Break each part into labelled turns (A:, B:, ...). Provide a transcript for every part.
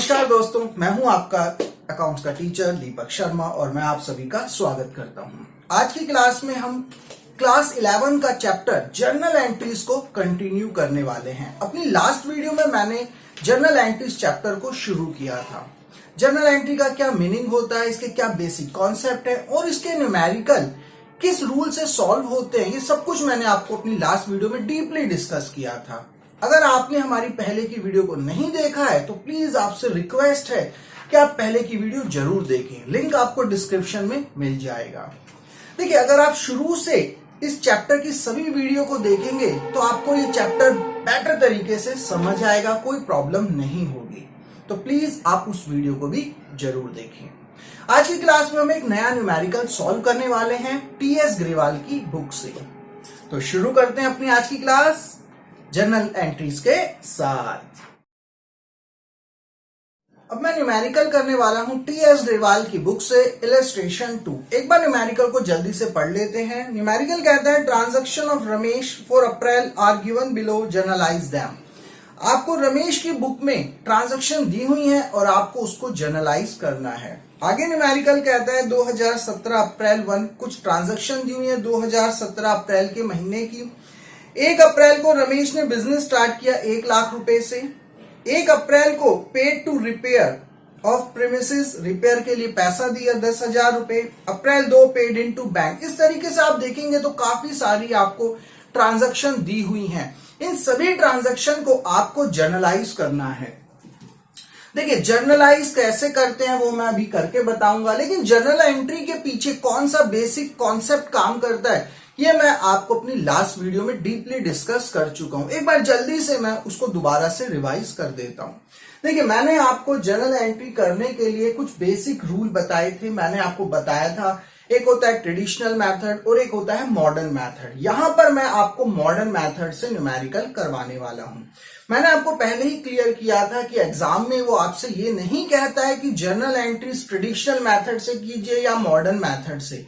A: नमस्कार दोस्तों, मैं हूं आपका अकाउंट्स का टीचर दीपक शर्मा और मैं आप सभी का स्वागत करता हूं। आज की क्लास में हम क्लास 11 का चैप्टर जर्नल एंट्रीज को कंटिन्यू करने वाले हैं। अपनी लास्ट वीडियो में मैंने जर्नल एंट्रीज चैप्टर को शुरू किया था। जर्नल एंट्री का क्या मीनिंग होता है, इसके क्या बेसिक कॉन्सेप्ट है और इसके न्यूमेरिकल किस रूल से सॉल्व होते हैं, ये सब कुछ मैंने आपको अपनी लास्ट वीडियो में डीपली डिस्कस किया था। अगर आपने हमारी पहले की वीडियो को नहीं देखा है तो प्लीज आपसे रिक्वेस्ट है कि आप पहले की वीडियो जरूर देखें। लिंक आपको डिस्क्रिप्शन में मिल जाएगा। देखिए, अगर आप शुरू से इस चैप्टर की सभी वीडियो को देखेंगे तो आपको ये चैप्टर बेटर तरीके से समझ आएगा, कोई प्रॉब्लम नहीं होगी। तो प्लीज आप उस वीडियो को भी जरूर देखें। आज की क्लास में हम एक नया न्यूमेरिकल सॉल्व करने वाले हैं टीएस ग्रेवाल की बुक से। तो शुरू करते हैं अपनी आज की क्लास जर्नल एंट्रीज के साथ। अब मैं न्यूमेरिकल करने वाला हूं टीएस ग्रेवाल की बुक से इलस्ट्रेशन 2। एक बार न्यूमेरिकल को जल्दी से पढ़ लेते हैं। न्यूमेरिकल कहता है transaction of Ramesh for April are given below, journalize them. आपको रमेश की बुक में ट्रांजैक्शन दी हुई है और आपको उसको जर्नलाइज करना है। आगे न्यूमेरिकल कहता है 2017 अप्रैल 1 कुछ ट्रांजैक्शन दी हुई है 2017 अप्रैल के महीने की। 1 अप्रैल को रमेश ने बिजनेस स्टार्ट किया 1 लाख रुपए से। 1 अप्रैल को paid to repair of premises, repair के लिए पैसा दिया 10,000 रुपए। April 2 paid into bank. इस तरीके से आप देखेंगे तो काफी सारी आपको ट्रांजैक्शन दी हुई हैं। इन सभी ट्रांजैक्शन को आपको जर्नलाइज करना है। देखिए, जर्नलाइज कैसे करते हैं वो मैं अभी करके बताऊंगा, लेकिन जर्नल एंट्री के पीछे कौन सा बेसिक कॉन्सेप्ट काम करता है ये मैं आपको अपनी लास्ट वीडियो में डीपली डिस्कस कर चुका हूं। एक बार जल्दी से मैं उसको दोबारा से रिवाइज कर देता हूं। देखिए, मैंने आपको जर्नल एंट्री करने के लिए कुछ बेसिक रूल बताए थे। मैंने आपको बताया था एक होता है ट्रेडिशनल मेथड और एक होता है मॉडर्न मेथड। यहां पर मैं आपको मॉडर्न मेथड से न्यूमेरिकल करवाने वाला हूं। मैंने आपको पहले ही क्लियर किया था कि एग्जाम में वो आपसे ये नहीं कहता है कि जर्नल एंट्रीज ट्रेडिशनल मेथड से कीजिए या मॉडर्न मेथड से।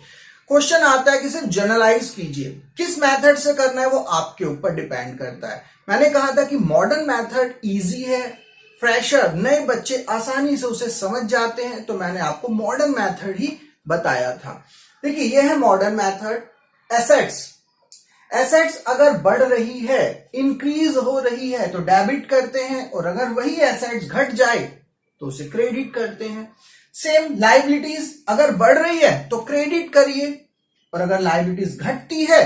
A: क्वेश्चन आता है कि सिर्फ जर्नलाइज कीजिए। किस मेथड से करना है वो आपके ऊपर डिपेंड करता है। मैंने कहा था कि मॉडर्न मेथड इजी है, फ्रेशर नए बच्चे आसानी से उसे समझ जाते हैं, तो मैंने आपको मॉडर्न मेथड ही बताया था। देखिए, यह है मॉडर्न मेथड। एसेट्स अगर बढ़ रही है, इंक्रीज हो रही है तो डेबिट करते हैं, और अगर वही एसेट्स घट जाए तो उसे क्रेडिट करते हैं। सेम लायबिलिटीज अगर बढ़ रही है तो क्रेडिट करिए, और अगर लायबिलिटीज घटती है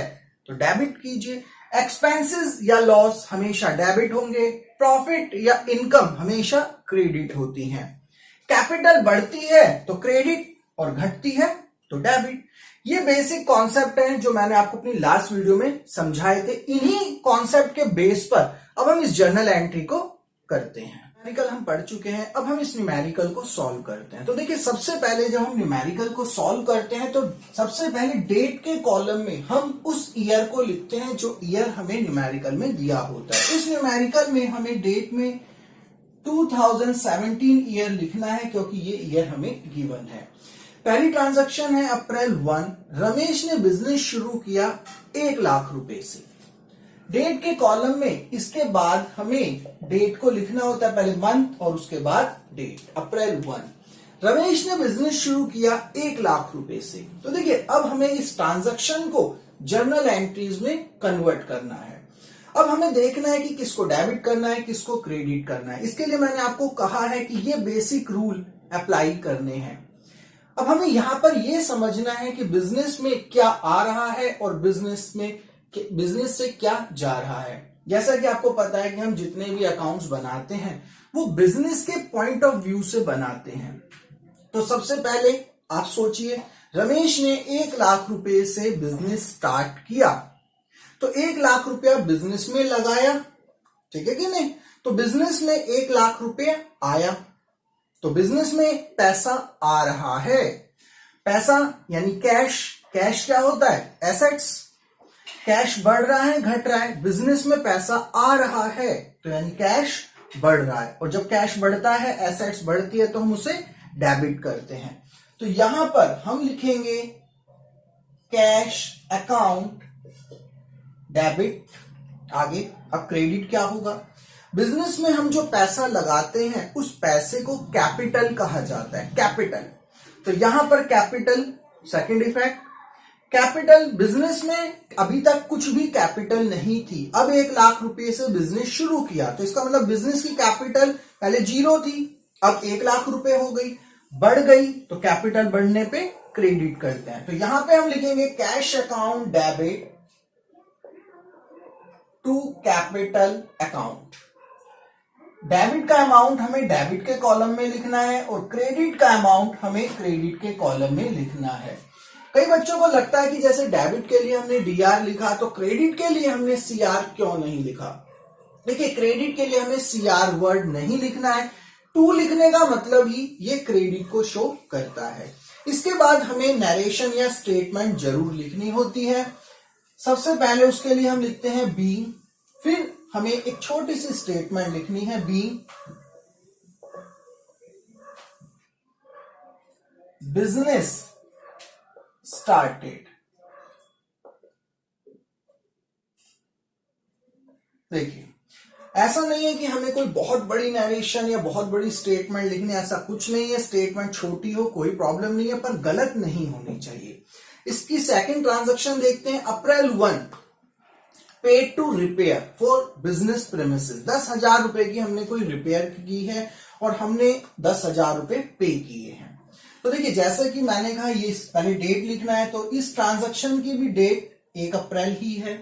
A: तो डेबिट कीजिए। एक्सपेंसेस या लॉस हमेशा डेबिट होंगे, प्रॉफिट या इनकम हमेशा क्रेडिट होती हैं। कैपिटल बढ़ती है तो क्रेडिट और घटती है तो डेबिट। ये बेसिक कॉन्सेप्ट हैं जो मैंने आपको अपनी लास्ट वीडियो में समझाए थे। इन्हीं कॉन्सेप्ट के बेस पर अब हम इस जर्नल एंट्री को करते हैं। न्यूमेरिकल हम पढ़ चुके हैं, अब हम इस न्यूमेरिकल को सॉल्व करते हैं। तो देखिए, सबसे पहले जब हम न्यूमेरिकल को सॉल्व करते हैं तो सबसे पहले डेट के कॉलम में हम उस ईयर को लिखते हैं जो ईयर हमें न्यूमेरिकल में दिया होता है। इस न्यूमेरिकल में हमें डेट में 2017 ईयर लिखना है क्योंकि ये ईयर हमें गिवन है। पहली ट्रांजैक्शन है अप्रैल 1। रमेश ने बिजनेस शुरू किया 1 लाख रुपए से। डेट के कॉलम में इसके बाद हमें डेट को लिखना होता है, पहले मंथ और उसके बाद डेट। अप्रैल 1 रमेश ने बिजनेस शुरू किया 1 लाख रुपए से। तो देखिए, अब हमें इस ट्रांजैक्शन को जर्नल एंट्रीज में कन्वर्ट करना है। अब हमें देखना है कि किसको डेबिट करना है, किसको क्रेडिट करना है। इसके लिए मैंने आपको कहा है कि ये बेसिक रूल अप्लाई करने हैं। अब हमें यहां पर यह समझना है कि बिजनेस में क्या आ रहा है और बिजनेस से क्या जा रहा है। जैसा कि आपको पता है कि हम जितने भी अकाउंट्स बनाते हैं वो बिजनेस के पॉइंट ऑफ व्यू से बनाते हैं। तो सबसे पहले आप सोचिए, रमेश ने 1 लाख रुपए से बिजनेस स्टार्ट किया, तो 1 लाख रुपया बिजनेस में लगाया, ठीक है कि नहीं। तो बिजनेस में 1 लाख रुपया आया, तो बिजनेस में पैसा आ रहा है। पैसा यानी कैश। कैश क्या होता है? एसेट्स। कैश बढ़ रहा है, घट रहा है, बिजनेस में पैसा आ रहा है तो यानी कैश बढ़ रहा है। और जब कैश बढ़ता है, एसेट्स बढ़ती है, तो हम उसे डेबिट करते हैं। तो यहां पर हम लिखेंगे कैश अकाउंट डेबिट। आगे अब क्रेडिट क्या होगा? बिजनेस में हम जो पैसा लगाते हैं उस पैसे को कैपिटल कहा जाता है, कैपिटल। तो यहां पर capital, second effect, capital. Business में अभी तक कुछ भी कैपिटल नहीं थी, अब 1,00,000 रुपए से बिजनेस शुरू किया, तो इसका मतलब बिजनेस की कैपिटल पहले 0 थी, अब 1,00,000 रुपए हो गई, बढ़ गई, तो कैपिटल बढ़ने पे क्रेडिट करते हैं। तो यहां पे हम लिखेंगे cash account debit to capital account. Debit का अमाउंट हमें डेबिट के कॉलम में लिखना है और क्रेडिट का अमाउंट हमें क्रेडिट के कॉलम में लिखना है। कई बच्चों को लगता है कि जैसे डेबिट के लिए हमने डीआर लिखा तो क्रेडिट के लिए हमने सीआर क्यों नहीं लिखा। देखिए, क्रेडिट के लिए हमें सीआर वर्ड नहीं लिखना है, टू लिखने का मतलब ही ये क्रेडिट को शो करता है। इसके बाद हमें नरेशन या स्टेटमेंट जरूर लिखनी होती है। सबसे पहले उसके लिए हम लिखते हैं बी, फिर हमें एक छोटी सी स्टेटमेंट लिखनी है बी बिजनेस स्टार्टेड। देखिए, ऐसा नहीं है कि हमें कोई बहुत बड़ी नरेशन या बहुत बड़ी स्टेटमेंट लिखनी है, ऐसा कुछ नहीं है। स्टेटमेंट छोटी हो कोई प्रॉब्लम नहीं है, पर गलत नहीं होनी चाहिए। इसकी सेकंड ट्रांजैक्शन देखते हैं। April 1 paid to repair for business premises. 10,000 रुपए की हमने कोई रिपेयर की है और हमने 10,000 रुपए पे किए हैं। तो देखिए, जैसा कि मैंने कहा ये पहले डेट लिखना है, तो इस ट्रांजैक्शन की भी डेट 1 अप्रैल ही है।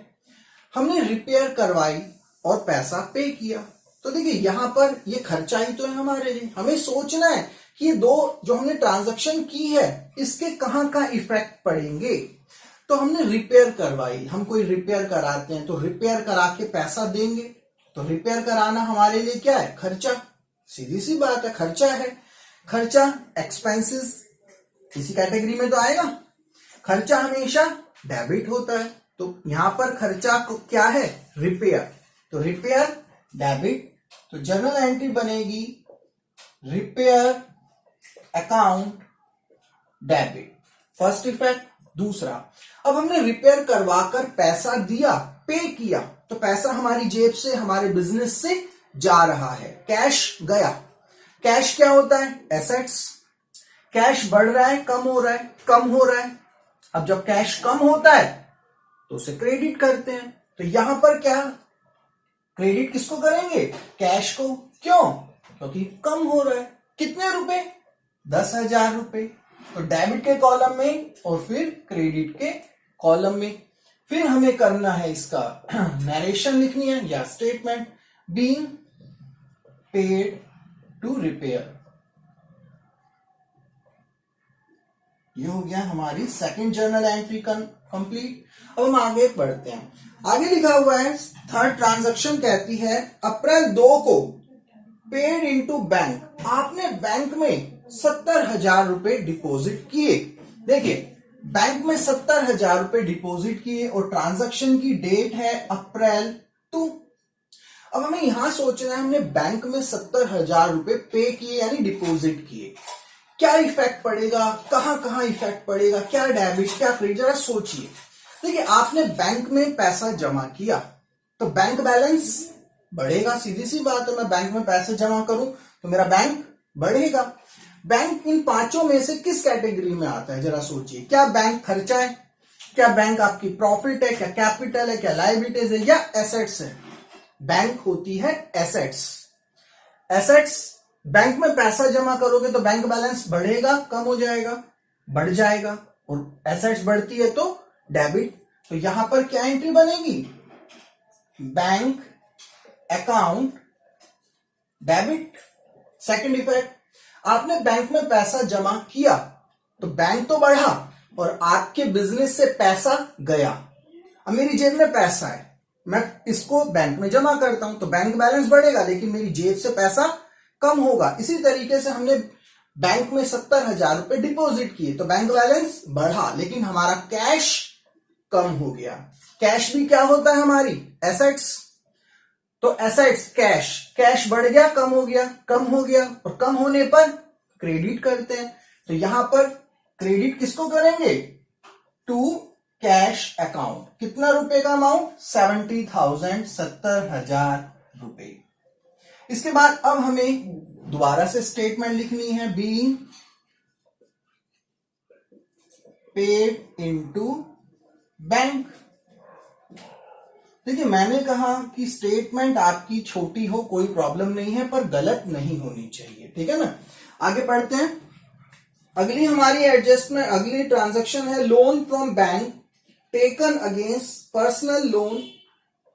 A: हमने रिपेयर करवाई और पैसा पे किया, तो देखिए यहां पर ये खर्चा ही तो है हमारे लिए। हमें सोचना है कि ये दो जो हमने ट्रांजैक्शन की है इसके कहां का इफेक्ट पड़ेंगे। तो हमने रिपेयर करवाई, हम कोई रिपेयर कराते हैं तो रिपेयर करा के पैसा देंगे, तो रिपेयर कराना हमारे लिए क्या है, खर्चा। सीधी सी बात है, खर्चा है। खर्चा एक्सपेंसेस इसी कैटेगरी में तो आएगा। खर्चा हमेशा डेबिट होता है, तो यहां पर खर्चा को क्या है, रिपेयर, तो रिपेयर डेबिट, तो जर्नल एंट्री बनेगी repair account debit, first effect. दूसरा, अब हमने रिपेयर करवाकर पैसा दिया, पे किया, तो पैसा हमारी जेब से, हमारे बिजनेस से जा रहा है, कैश गया। कैश क्या होता है, एसेट्स। कैश बढ़ रहा है, कम हो रहा है, कम हो रहा है। अब जब कैश कम होता है तो उसे क्रेडिट करते हैं। तो यहां पर क्या, क्रेडिट किसको करेंगे, कैश को। क्यों, क्योंकि कम हो रहा है। कितने रुपए, 10,000 रुपए। तो डेबिट के कॉलम में और फिर क्रेडिट के कॉलम में। फिर हमें करना है इसका नरेशन लिखनी है या statement, being paid to repair. ये हो गया हमारी सेकंड जर्नल एंट्री कंप्लीट। अब हम आगे बढ़ते हैं। आगे लिखा हुआ है थर्ड ट्रांजैक्शन कहती है अप्रैल 2 को पेड इनटू बैंक। आपने बैंक में 70,000 रुपए डिपॉजिट किए। देखिए, बैंक में 70,000 रुपए डिपॉजिट किए और ट्रांजैक्शन की डेट है अप्रैल 2। अब हमें यहां सोचना है, हमने बैंक में 70,000 रुपए पे किए यानी डिपॉजिट किए, क्या इफेक्ट पड़ेगा, कहां कहां इफेक्ट पड़ेगा, क्या डेबिट क्या क्रेडिट, जरा सोचिए। देखिए, आपने बैंक में पैसा जमा किया तो बैंक बैलेंस बढ़ेगा, सीधी सी बात है। मैं बैंक में पैसे जमा करूं तो मेरा बैंक बढ़ेगा। बैंक इन पांचों में से किस कैटेगरी में आता है, जरा सोचिए। क्या बैंक खर्चा है, क्या बैंक आपकी प्रॉफिट है, क्या कैपिटल है, क्या लायबिलिटीज है, या एसेट्स है। बैंक होती है एसेट्स। एसेट्स, बैंक में पैसा जमा करोगे तो बैंक बैलेंस बढ़ेगा, कम हो जाएगा, बढ़ जाएगा, और एसेट्स बढ़ती है तो डेबिट। तो यहां पर क्या एंट्री बनेगी, bank account debit. Second effect, आपने बैंक में पैसा जमा किया तो बैंक तो बढ़ा और आपके बिजनेस से पैसा गया। अब मेरी जेब में पैसा है, मैं इसको बैंक में जमा करता हूं तो बैंक बैलेंस बढ़ेगा, लेकिन मेरी जेब से पैसा कम होगा। इसी तरीके से हमने बैंक में 70,000 रुपए डिपॉजिट किए तो बैंक बैलेंस बढ़ा, लेकिन हमारा कैश कम हो गया। कैश भी क्या होता है, हमारी एसेट्स। तो एसेट्स कैश, कैश बढ़ गया, कम हो गया, कम हो गया, और कम होने पर क्रेडिट करते हैं। तो यहां पर क्रेडिट किसको करेंगे, टू कैश अकाउंट। कितना रुपए का अमाउंट, 70,000, 70,000 रुपए। इसके बाद अब हमें दोबारा से स्टेटमेंट लिखनी है, बीइंग पेड इनटू बैंक। देखिए मैंने कहा कि स्टेटमेंट आपकी छोटी हो कोई प्रॉब्लम नहीं है, पर गलत नहीं होनी चाहिए, ठीक है ना। आगे पढ़ते हैं। अगली हमारी एडजस्टमेंट, अगली ट्रांजैक्शन है loan from bank taken against personal loan,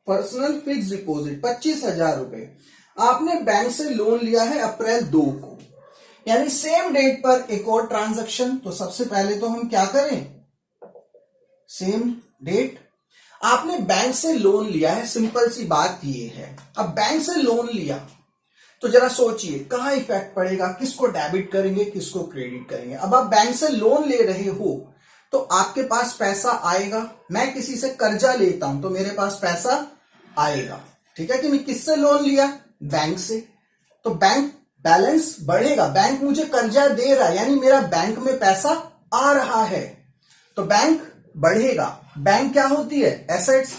A: personal fix deposit 25,000 रुपए। आपने बैंक से लोन लिया है अप्रैल 2 को, यानी सेम डेट पर एक और ट्रांजैक्शन। तो सबसे पहले तो हम क्या करें, सेम डेट, आपने बैंक से लोन लिया है, सिंपल सी बात ये है। अब बैंक से लोन लिया तो जरा सोचिए कहां इफेक्ट पड़ेगा, किसको डेबिट करेंगे किसको क्रेडिट करेंगे। अब आप बैंक से लोन ले रहे हो तो आपके पास पैसा आएगा, मैं किसी से कर्जा लेता हूं तो मेरे पास पैसा आएगा, ठीक है कि नहीं। किससे लोन लिया, बैंक से, तो बैंक बैलेंस बढ़ेगा, बैंक मुझे कर्जा दे रहा है, यानी मेरा बैंक में पैसा आ रहा है, तो बैंक बढ़ेगा। बैंक क्या होती है, एसेट्स,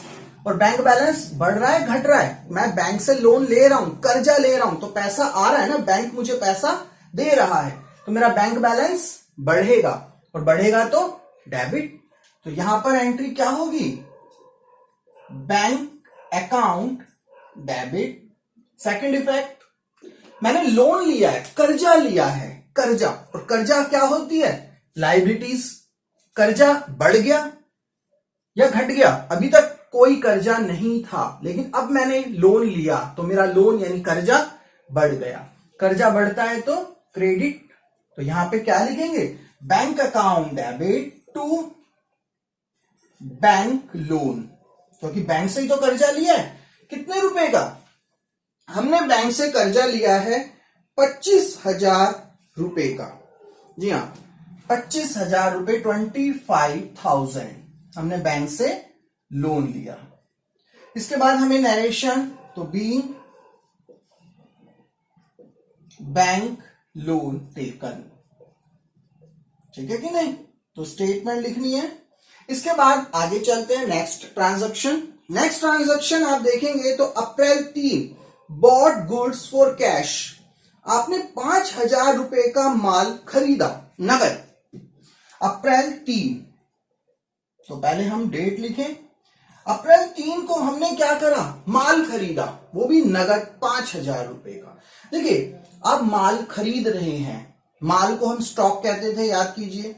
A: और बैंक बैलेंस बढ़ रहा है घट रहा है, मैं बैंक से लोन ले रहा हूं, कर्जा ले रहा हूं, तो पैसा आ रहा है ना, बैंक मुझे पैसा दे रहा है, तो मेरा बैंक बैलेंस बढ़ेगा, और बढ़ेगा तो डेबिट। तो यहां पर एंट्री क्या होगी, bank account debit. Second effect, मैंने लोन लिया है, कर्जा लिया है, कर्जा, और कर्जा क्या होती है, लायबिलिटीज। कर्जा बढ़ गया या घट गया, अभी तक कोई कर्जा नहीं था, लेकिन अब मैंने लोन लिया तो मेरा लोन यानी कर्जा बढ़ गया। कर्जा बढ़ता है तो क्रेडिट, तो यहां पे क्या लिखेंगे, bank account debit to bank loan, क्योंकि बैंक से ही तो कर्जा लिया है। कितने रुपए का, हमने बैंक से कर्जा लिया है 25,000 रुपए का, जी हाँ 25,000 रुपए, 25,000 हमने बैंक से लोन लिया। इसके बाद हमें नरेशन, तो बीइंग बैंक लोन टेकन, ठीक है कि नहीं, तो स्टेटमेंट लिखनी है। इसके बाद आगे चलते हैं नेक्स्ट ट्रांजैक्शन। नेक्स्ट ट्रांजैक्शन आप देखेंगे तो अप्रैल 3 बॉट गुड्स फॉर कैश, आपने 5,000 रुपए का माल खरीदा नगद, अप्रैल 3। तो पहले हम डेट लिखें, अप्रैल 3 को हमने क्या करा, माल खरीदा, वो भी नगद 5,000 रुपए का। देखिए आप माल खरीद रहे हैं, माल को हम स्टॉक कहते थे, याद कीजिए।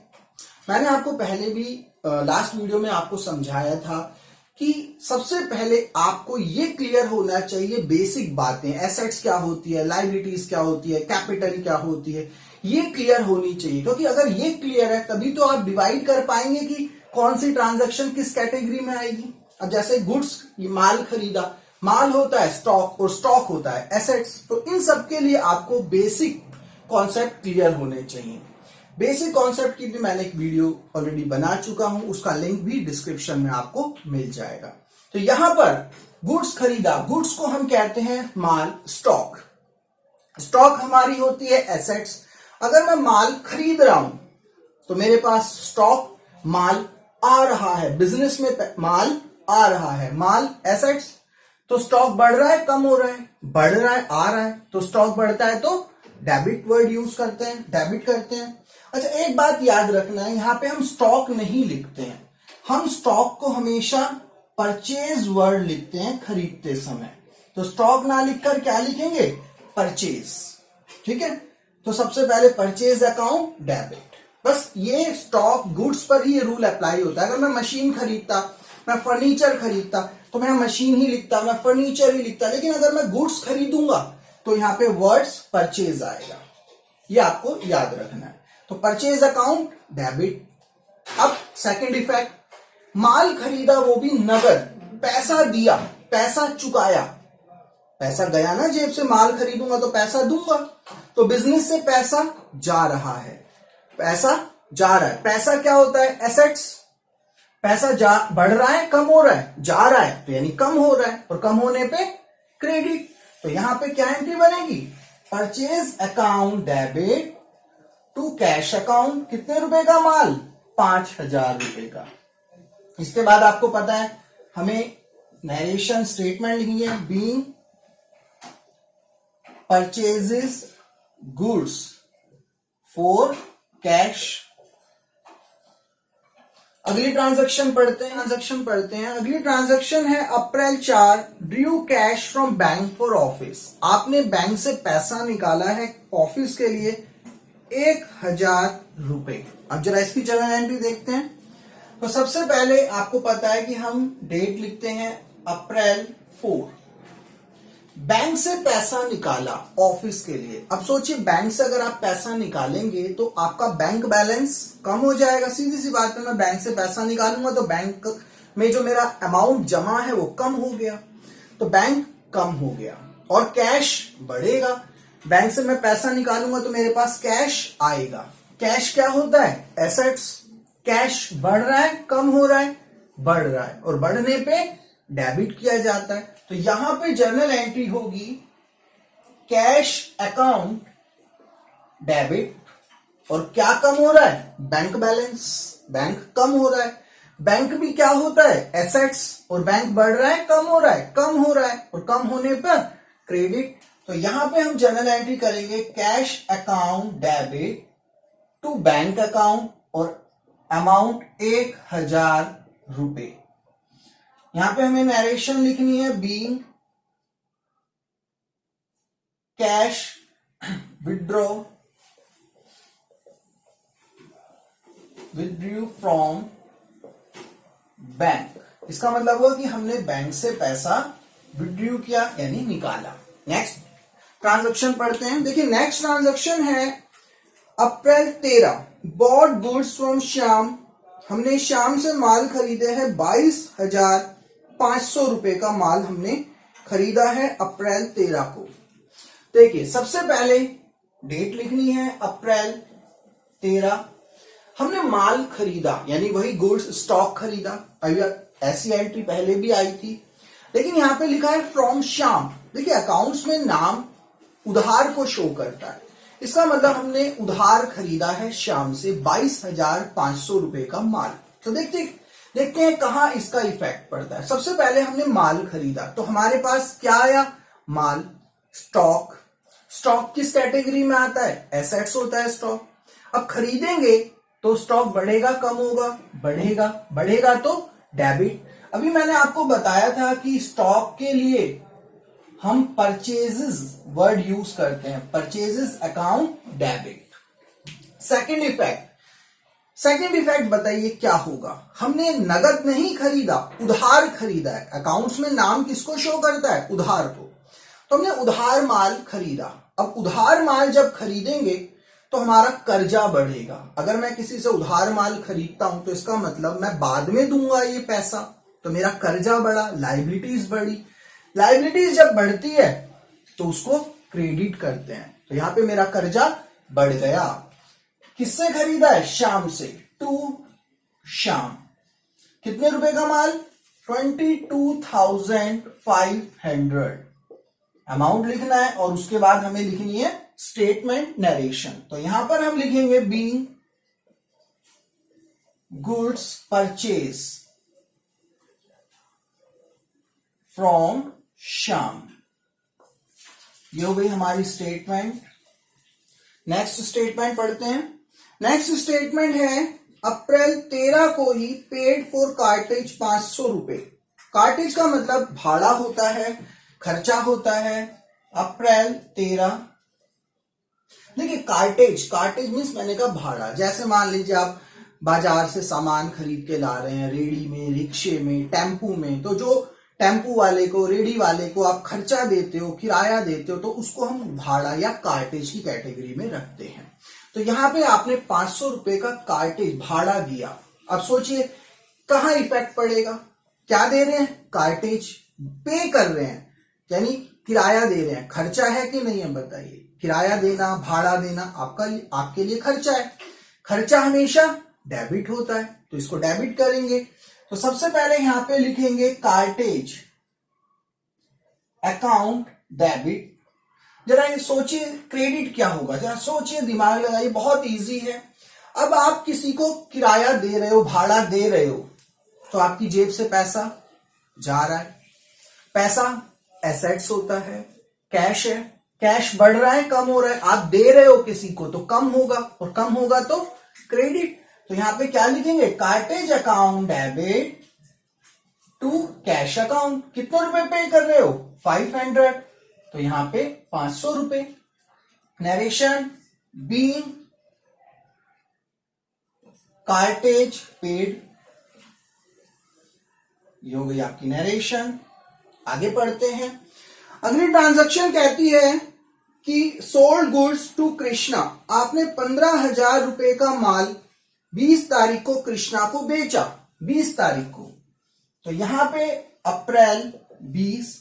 A: मैंने आपको पहले भी लास्ट वीडियो में आपको समझाया था कि सबसे पहले आपको ये क्लियर होना चाहिए बेसिक बातें, एसेट्स क्या होती है, लायबिलिटीज क्या होती है, कैपिटल क्या होती है, ये क्लियर होनी चाहिए। क्योंकि अगर ये क्लियर है तभी तो आप डिवाइड कर पाएंगे कि कौन सी ट्रांजैक्शन किस कैटेगरी में आएगी। अब जैसे गुड्स, ये माल खरीदा, माल होता है स्टॉक और स्टॉक होता है एसेट्स, तो इन सब के लिए आपको बेसिक कॉन्सेप्ट क्लियर होने चाहिए। बेसिक कॉन्सेप्ट की भी मैंने एक वीडियो ऑलरेडी बना चुका हूं, उसका लिंक भी डिस्क्रिप्शन में आपको मिल जाएगा। तो यहां पर गुड्स खरीदा, गुड्स को हम कहते हैं माल, स्टॉक, स्टॉक हमारी होती है एसेट्स। अगर मैं माल खरीद रहा हूं तो मेरे पास स्टॉक, माल आ रहा है, बिजनेस में माल आ रहा है, माल एसेट्स, तो स्टॉक बढ़ रहा है कम हो रहा है, बढ़ रहा है आ रहा है, तो स्टॉक बढ़ता है तो डेबिट वर्ड यूज करते हैं, डेबिट करते हैं। अच्छा एक बात याद रखना है, यहां पे हम स्टॉक नहीं लिखते हैं, हम स्टॉक को हमेशा परचेज वर्ड लिखते हैं खरीदते समय। तो स्टॉक ना लिखकर क्या लिखेंगे, परचेज, ठीक है। तो सबसे पहले परचेज अकाउंट डेबिट, बस ये स्टॉक गुड्स पर ही ये रूल अप्लाई होता है। अगर मैं मशीन खरीदता, मैं फर्नीचर खरीदता तो मैं मशीन ही लिखता, मैं फर्नीचर ही लिखता, लेकिन अगर मैं गुड्स खरीदूंगा तो यहां पे वर्ड्स परचेज आएगा, ये आपको याद रखना है। तो परचेज अकाउंट डेबिट। अब सेकंड इफेक्ट, माल खरीदा वो भी नगद, पैसा दिया, पैसा चुकाया, पैसा गया ना जेब से, माल खरीदूंगा तो पैसा दूंगा, तो बिजनेस से पैसा जा रहा है, पैसा जा रहा है। पैसा क्या होता है, एसेट्स, पैसा जा बढ़ रहा है कम हो रहा है, जा रहा है तो यानी कम हो रहा है, और कम होने पे क्रेडिट। तो यहां पे क्या एंट्री बनेगी, purchase account debit to cash account, कितने रुपए का माल, 5,000 रुपए का। इसके बाद आपको पता है हमें नरेशन स्टेटमेंट लिखनी है, being purchases goods for cash. अगली ट्रांजैक्शन पढ़ते हैं। अगली ट्रांजैक्शन है अप्रैल 4, Drew cash from bank for office. आपने बैंक से पैसा निकाला है ऑफिस के लिए 1000 रुपए। अब जरा इसकी जर्नल एंट्री देखते हैं। तो सबसे पहले आपको पता है कि हम डेट लिखते हैं अप्रैल 4। बैंक से पैसा निकाला ऑफिस के लिए। अब सोचिए बैंक से अगर आप पैसा निकालेंगे तो आपका बैंक बैलेंस कम हो जाएगा। सीधी सी बात है, मैं बैंक से पैसा निकालूंगा तो बैंक में जो मेरा अमाउंट जमा है वो कम हो गया, तो बैंक कम हो गया और कैश बढ़ेगा। बैंक से मैं पैसा निकालूंगा तो मेरे पास कैश आएगा। कैश क्या होता है? एसेट्स। कैश बढ़ रहा है, कम हो रहा है, बढ़ रहा है, और बढ़ने पे डेबिट किया जाता है। तो यहां पे जर्नल एंट्री होगी कैश अकाउंट डेबिट। और क्या कम हो रहा है? Bank balance. बैंक कम हो रहा है। बैंक भी क्या होता है? एसेट्स। और बैंक बढ़ रहा है, कम हो रहा है, कम हो रहा है, और कम होने पर क्रेडिट। तो यहां पे हम जर्नल एंट्री करेंगे cash account debit to bank account और अमाउंट 1000 रुपए। यहां पे हमें नरेशन लिखनी है being cash withdraw from bank. इसका मतलब हुआ कि हमने बैंक से पैसा विड्रॉ किया यानी निकाला। नेक्स्ट ट्रांजैक्शन पढ़ते हैं। देखिए नेक्स्ट ट्रांजैक्शन है अप्रैल 13, बॉट गुड्स फ्रॉम श्याम। हमने श्याम से माल खरीदे हैं 22,500 रुपए का माल हमने खरीदा है अप्रैल 13 को। देखिए सबसे पहले डेट लिखनी है अप्रैल 13। हमने माल खरीदा यानी वही गुड्स स्टॉक खरीदा। अभी ऐसी एंट्री पहले भी आई थी, लेकिन यहां पे लिखा है फ्रॉम श्याम। देखिए अकाउंट्स में नाम उधार को शो करता है। इसका मतलब हमने उधार खरीदा है श्याम से 22,500 रुपए का माल। तो देखते हैं कहां इसका इफेक्ट पड़ता है। सबसे पहले हमने माल खरीदा तो हमारे पास क्या आया? माल। स्टॉक। स्टॉक किस कैटेगरी में आता है? एसेट्स होता है स्टॉक। अब खरीदेंगे तो स्टॉक बढ़ेगा, कम होगा? बढ़ेगा। बढ़ेगा तो डेबिट। अभी मैंने आपको बताया था कि स्टॉक के लिए हम परचेजेस वर्ड यूज करते हैं। Purchases account debit. Second effect बताइए क्या होगा? हमने नगद नहीं खरीदा, उधार खरीदा है। अकाउंट्स में नाम किसको शो करता है? उधार को। तो हमने उधार माल खरीदा। अब उधार माल जब खरीदेंगे तो हमारा कर्जा बढ़ेगा। अगर मैं किसी से उधार माल खरीदता हूं तो इसका मतलब मैं बाद में दूंगा ये पैसा, तो मेरा कर्जा बढ़ा, लायबिलिटीज बढ़ी। लायबिलिटीज जब बढ़ती है तो उसको क्रेडिट करते हैं। तो यहां पे मेरा कर्जा बढ़ गया। किससे खरीदा है? श्याम से। टू श्याम। कितने रुपए का माल? 22,500 अमाउंट लिखना है और उसके बाद हमें लिखनी है स्टेटमेंट नरेशन। तो यहां पर हम लिखेंगे being goods purchase from Shyam. ये हो गई हमारी स्टेटमेंट। नेक्स्ट स्टेटमेंट पढ़ते हैं। नेक्स्ट स्टेटमेंट है अप्रैल 13 को ही पेड फॉर कार्टेज 500 रुपए। कार्टेज का मतलब भाड़ा होता है, खर्चा होता है। अप्रैल 13। देखिए कार्टेज मीन्स मैंने कहा भाड़ा। जैसे मान लीजिए आप बाजार से सामान खरीद के ला रहे हैं, रेडी में, रिक्शे में, टेम्पू में, तो जो टेम्पू वाले को, रेडी वाले को आप खर्चा देते हो, किराया देते हो, तो उसको हम भाड़ा या कार्टेज की कैटेगरी में रखते हैं। तो यहां पे आपने 500 रुपए का कार्टेज भाड़ा दिया। अब सोचिए कहां इफेक्ट पड़ेगा? क्या दे रहे हैं? कार्टेज पे कर रहे हैं यानी किराया दे रहे हैं। खर्चा है कि नहीं है बताइए? किराया देना, भाड़ा देना आपके लिए खर्चा है। खर्चा हमेशा डेबिट होता है, तो इसको डेबिट करेंगे। तो सबसे पहले यहां पे लिखेंगे कार्टेज अकाउंट डेबिट। जरा ये सोचिए क्रेडिट क्या होगा, जरा सोचिए, दिमाग लगाइए, बहुत इजी है। अब आप किसी को किराया दे रहे हो, भाड़ा दे रहे हो, तो आपकी जेब से पैसा जा रहा है। पैसा एसेट्स होता है, कैश है, कैश बढ़ रहा है कम हो रहा है, आप दे रहे हो किसी को तो कम होगा, और कम होगा तो क्रेडिट। तो यहां पे क्या लिखेंगे, cartage account debit to cash account. कितने रुपए पे कर रहे हो, 500, तो यहां पे 500 रुपए। नरेशन बीइंग कार्टेज पेड, ये हो गई आपकी नरेशन। आगे पढ़ते हैं। अगली ट्रांजैक्शन कहती है कि सोल्ड गुड्स टू कृष्णा, आपने 15,000 रुपए का माल 20 तारीख को कृष्णा को बेचा, 20 तारीख को। तो यहां पे अप्रैल 20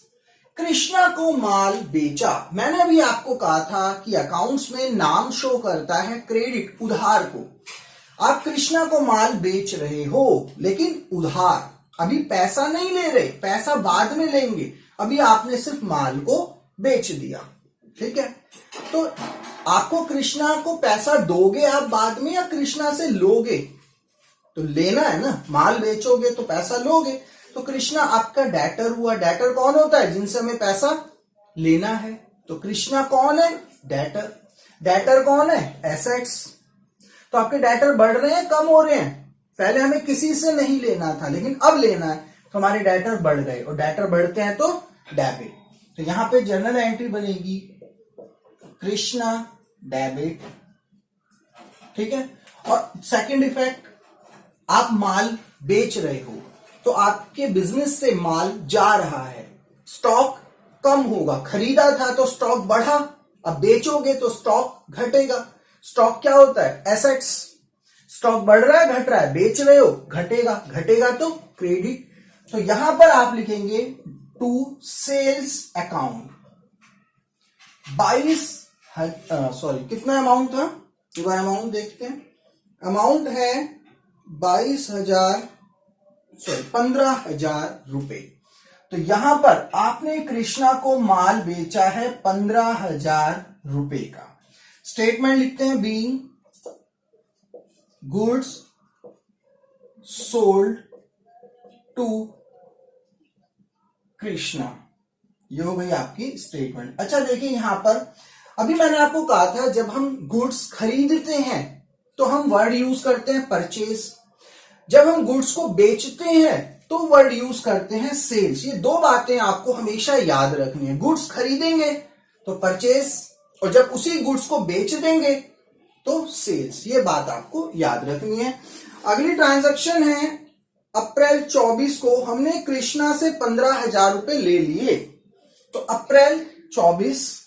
A: कृष्णा को माल बेचा। मैंने अभी आपको कहा था कि अकाउंट्स में नाम शो करता है क्रेडिट, उधार को। आप कृष्णा को माल बेच रहे हो लेकिन उधार, अभी पैसा नहीं ले रहे, पैसा बाद में लेंगे, अभी आपने सिर्फ माल को बेच दिया, ठीक है। तो आपको कृष्णा को पैसा दोगे आप बाद में, या कृष्णा से लोगे, तो लेना है ना, माल बेचोगे तो पैसा लोगे। तो कृष्णा आपका डेटर हुआ। डेटर कौन होता है, जिनसे हमें पैसा लेना है। तो कृष्णा कौन है, डेटर। डेटर कौन है, एसेट्स। तो आपके डेटर बढ़ रहे हैं कम हो रहे हैं, पहले हमें किसी से नहीं लेना था लेकिन अब लेना है, तो हमारे डेटर बढ़ गए, और डेटर बढ़ते हैं तो डेबिट। तो यहां पे जर्नल एंट्री बनेगी कृष्णा डेबिट, ठीक है। और सेकंड इफेक्ट, आप माल बेच रहे हो तो आपके बिजनेस से माल जा रहा है, स्टॉक कम होगा। खरीदा था तो स्टॉक बढ़ा, अब बेचोगे तो स्टॉक घटेगा। स्टॉक क्या होता है, एसेट्स। स्टॉक बढ़ रहा है घट रहा है, बेच रहे हो, घटेगा, घटेगा तो क्रेडिट। तो यहां पर आप लिखेंगे टू सेल्स अकाउंट 22, कितना अमाउंट था, एक बार अमाउंट देखते हैं। अमाउंट है 15,000 रुपए। तो यहां पर आपने कृष्णा को माल बेचा है 15,000 रुपए का। स्टेटमेंट लिखते हैं, being goods sold to Krishna, ये हो गई आपकी स्टेटमेंट। अच्छा देखिए यहां पर, अभी मैंने आपको कहा था जब हम गुड्स खरीदते हैं तो हम वर्ड यूज करते हैं परचेज, जब हम गुड्स को बेचते हैं तो वर्ड यूज करते हैं सेल्स। ये दो बातें आपको हमेशा याद रखनी है। गुड्स खरीदेंगे तो परचेज, और जब उसी गुड्स को बेच देंगे तो सेल्स, ये बात आपको याद रखनी है। अगली ट्रांजैक्शन है अप्रैल 24 को हमने कृष्णा से 15,000 रुपए ले लिए। तो अप्रैल 24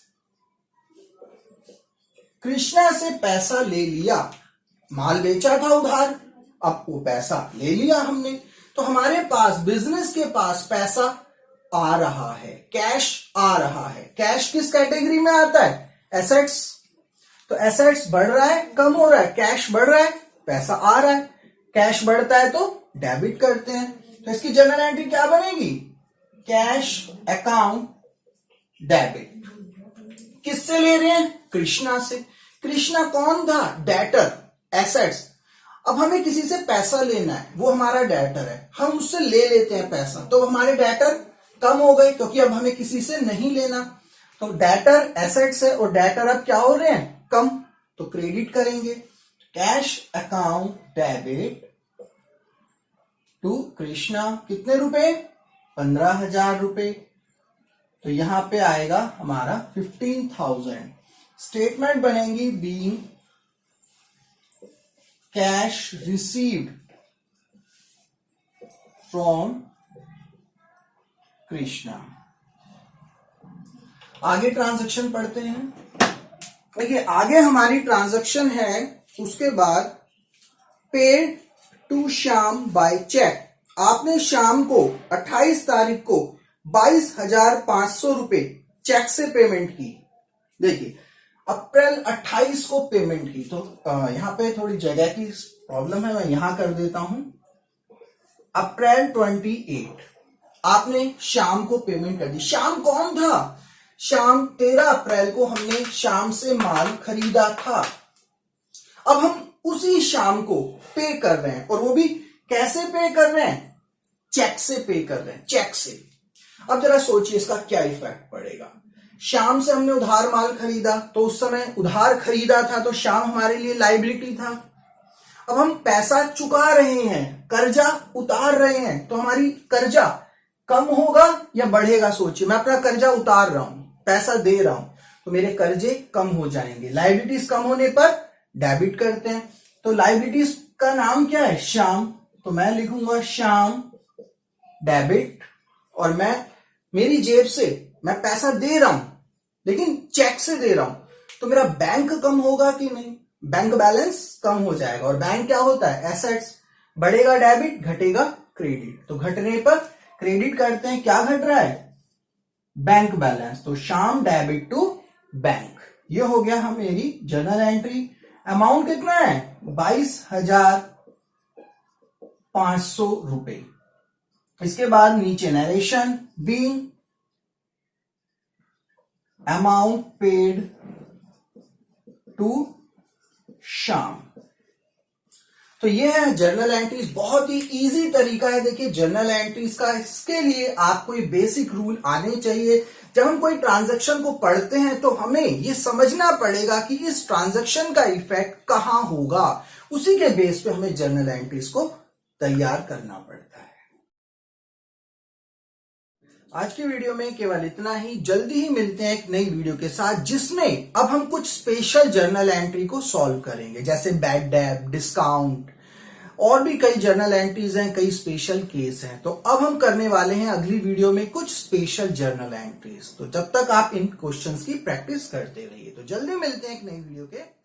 A: कृष्णा से पैसा ले लिया, माल बेचा था उधार, अब वो पैसा ले लिया हमने, तो हमारे पास, बिजनेस के पास पैसा आ रहा है, कैश आ रहा है। कैश किस कैटेगरी में आता है, एसेट्स। तो एसेट्स बढ़ रहा है कम हो रहा है, कैश बढ़ रहा है पैसा आ रहा है, कैश बढ़ता है तो डेबिट करते हैं। तो इसकी जर्नल एंट्री क्या बनेगी, कैश अकाउंट डेबिट। किससे ले रहे हैं, कृष्णा से। कृष्णा कौन था, डेटर, एसेट्स। अब हमें किसी से पैसा लेना है, वो हमारा डेटर है, हम उससे ले लेते हैं पैसा, तो हमारे डेटर कम हो गए क्योंकि अब हमें किसी से नहीं लेना। तो डेटर एसेट्स है और डेटर अब क्या हो रहे हैं, कम, तो क्रेडिट करेंगे। Cash account debit to Krishna, कितने रुपए, 15,000 रुपए। तो यहां पे आएगा हमारा 15,000। स्टेटमेंट बनेगी, being cash received from Krishna. आगे ट्रांजैक्शन पढ़ते हैं। देखिए आगे हमारी ट्रांजैक्शन है, उसके बाद paid to Shyam by cheque. आपने शाम को 28 तारीख को 22,500 रुपए चेक से पेमेंट की। देखिए अप्रैल 28 को पेमेंट की, तो यहां पे थोड़ी जगह की प्रॉब्लम है, मैं यहां कर देता हूं। अप्रैल 28 आपने शाम को पेमेंट कर दी। शाम कौन था, शाम 13 अप्रैल को हमने शाम से माल खरीदा था। अब हम उसी शाम को पे कर रहे हैं, और वो भी कैसे पे कर रहे हैं, चेक से पे कर रहे हैं, चेक से। अब जरा सोचिए इसका क्या इफेक्ट पड़ेगा। श्याम से हमने उधार माल खरीदा, तो उस समय उधार खरीदा था तो श्याम हमारे लिए लायबिलिटी था। अब हम पैसा चुका रहे हैं, कर्जा उतार रहे हैं, तो हमारी कर्जा कम होगा या बढ़ेगा? सोचिए, मैं अपना कर्जा उतार रहा हूं, पैसा दे रहा हूं, तो मेरे कर्जे कम हो जाएंगे। लायबिलिटीज कम होने पर डेबिट करते हैं, तो लायबिलिटीज का नाम क्या है? श्याम। तो मैं लिखूंगा श्याम डेबिट, और मैं मेरी जेब से मैं पैसा दे रहा हूं लेकिन चेक से दे रहा हूं, तो मेरा बैंक कम होगा कि नहीं? बैंक बैलेंस कम हो जाएगा। और बैंक क्या होता है? एसेट्स। बढ़ेगा डेबिट, घटेगा क्रेडिट, तो घटने पर क्रेडिट करते हैं। क्या घट रहा है? Bank balance. तो श्याम डेबिट टू बैंक, ये हो गया हम मेरी जर्नल एंट्री। अमाउंट कितना है? 22,500 रुपए। इसके बाद नीचे narration, being amount paid to Shyam. तो ये है जर्नल एंट्रीज। बहुत ही इजी तरीका है। देखिए जर्नल एंट्रीज का, इसके लिए आपको ये बेसिक रूल आने चाहिए। जब हम कोई ट्रांजैक्शन को पढ़ते हैं तो हमें ये समझना पड़ेगा कि इस ट्रांजैक्शन का इफेक्ट कहां होगा, उसी के बेस पे हमें जर्नल एंट्रीज को तैयार करना पड़ता है। आज की वीडियो में केवल इतना ही। जल्दी ही मिलते हैं एक नई वीडियो के साथ, जिसमें अब हम कुछ स्पेशल जर्नल एंट्री को सॉल्व करेंगे, जैसे बैड डेट, डिस्काउंट, और भी कई जर्नल एंट्रीज हैं, कई स्पेशल केस हैं। तो अब हम करने वाले हैं अगली वीडियो में कुछ स्पेशल जर्नल एंट्रीज। तो जब तक आप इन क्वेश्चंस की प्रैक्टिस करते रहिए। तो जल्दी मिलते हैं एक नई वीडियो के